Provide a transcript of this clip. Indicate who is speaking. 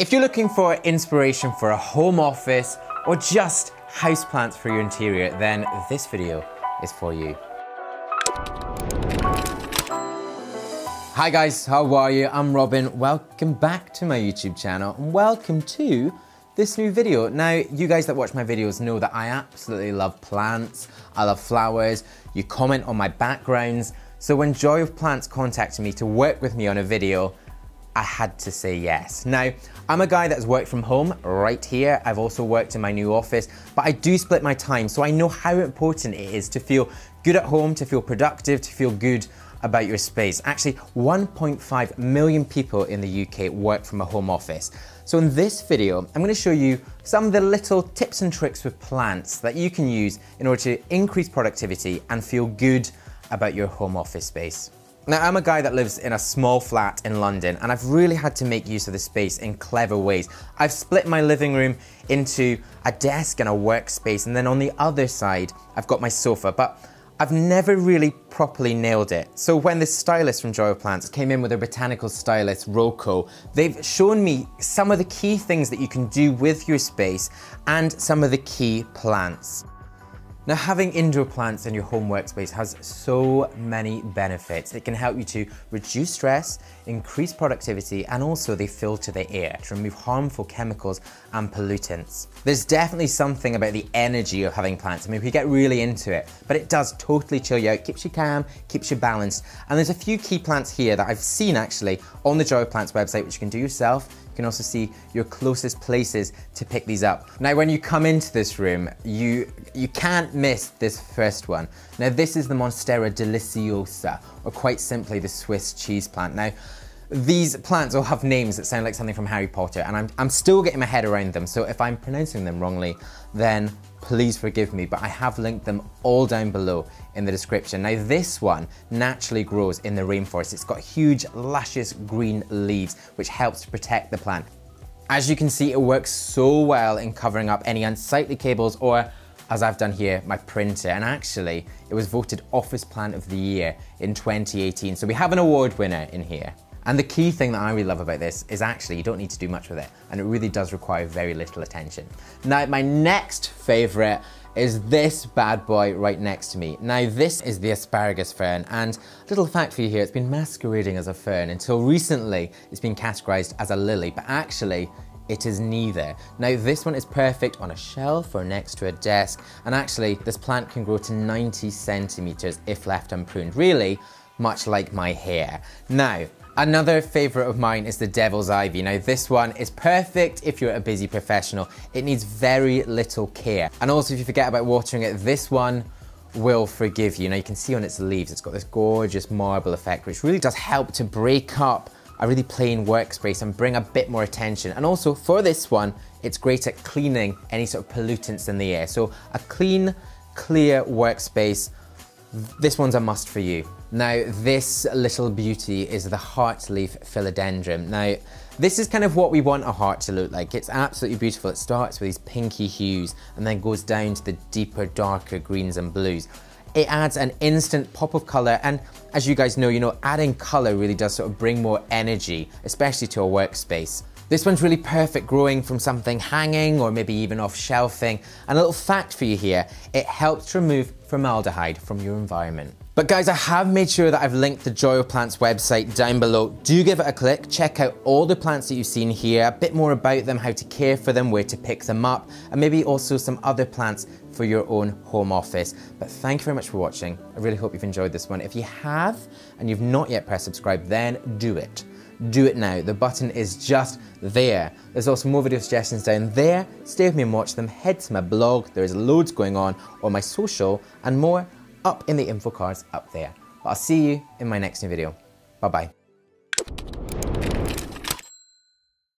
Speaker 1: If you're looking for inspiration for a home office or just houseplants for your interior, then this video is for you. Hi guys, how are you? I'm Robin. Welcome back to my YouTube channel and welcome to this new video. Now, you guys that watch my videos know that I absolutely love plants. I love flowers. You comment on my backgrounds. So when Joy of Plants contacted me to work with me on a video, I had to say yes. Now, I'm a guy that's worked from home right here. I've also worked in my new office, but I do split my time, so I know how important it is to feel good at home, to feel productive, to feel good about your space. Actually, 1.5 million people in the UK work from a home office. So in this video, I'm going to show you some of the little tips and tricks with plants that you can use in order to increase productivity and feel good about your home office space. Now, I'm a guy that lives in a small flat in London, and I've really had to make use of the space in clever ways. I've split my living room into a desk and a workspace, and then on the other side, I've got my sofa, but I've never really properly nailed it. So when the stylists from Joy of Plants came in with their botanical stylist, RoCo, they've shown me some of the key things that you can do with your space and some of the key plants. Now, having indoor plants in your home workspace has so many benefits. It can help you to reduce stress, increase productivity, and also they filter the air to remove harmful chemicals and pollutants. There's definitely something about the energy of having plants. I mean, we get really into it, but it does totally chill you out, keeps you calm, keeps you balanced. And there's a few key plants here that I've seen actually on the Joy of Plants website, which you can do yourself. You can also see your closest places to pick these up. Now, when you come into this room, you can't miss this first one. Now, this is the Monstera deliciosa, or quite simply the Swiss cheese plant. Now, these plants all have names that sound like something from Harry Potter, and I'm still getting my head around them, so if I'm pronouncing them wrongly, then please forgive me, but I have linked them all down below in the description. Now, this one naturally grows in the rainforest. It's got huge, luscious green leaves, which helps to protect the plant. As you can see, it works so well in covering up any unsightly cables or, as I've done here, my printer. And actually, it was voted Office Plant of the Year in 2018. So we have an award winner in here. And the key thing that I really love about this is actually you don't need to do much with it, and it really does require very little attention. Now, my next favorite is this bad boy right next to me. Now, this is the Asparagus fern, and little fact for you here, it's been masquerading as a fern until recently it's been categorized as a lily, but actually it is neither. Now, this one is perfect on a shelf or next to a desk, and actually this plant can grow to 90 centimeters if left unpruned, really much like my hair. Now, another favorite of mine is the devil's ivy. Now, this one is perfect if you're a busy professional. It needs very little care. And also, if you forget about watering it, this one will forgive you. Now, you can see on its leaves, it's got this gorgeous marble effect, which really does help to break up a really plain workspace and bring a bit more attention. And also, for this one, it's great at cleaning any sort of pollutants in the air. So a clean, clear workspace, this one's a must for you. Now, this little beauty is the heartleaf Philodendron. Now, this is kind of what we want a heart to look like. It's absolutely beautiful. It starts with these pinky hues and then goes down to the deeper, darker greens and blues. It adds an instant pop of color, and as you guys know, adding color really does sort of bring more energy, especially to a workspace. This one's really perfect growing from something hanging or maybe even off shelving. And a little fact for you here, it helps to remove formaldehyde from your environment. But guys, I have made sure that I've linked the Joy of Plants website down below. Do give it a click, check out all the plants that you've seen here, a bit more about them, how to care for them, where to pick them up, and maybe also some other plants for your own home office. But thank you very much for watching. I really hope you've enjoyed this one. If you have, and you've not yet pressed subscribe, then do it. Do it now. The button is just there. There's also more video suggestions down there. Stay with me and watch them. Head to my blog. There's loads going on my social, and more up in the info cards up there. But I'll see you in my next new video. Bye-bye.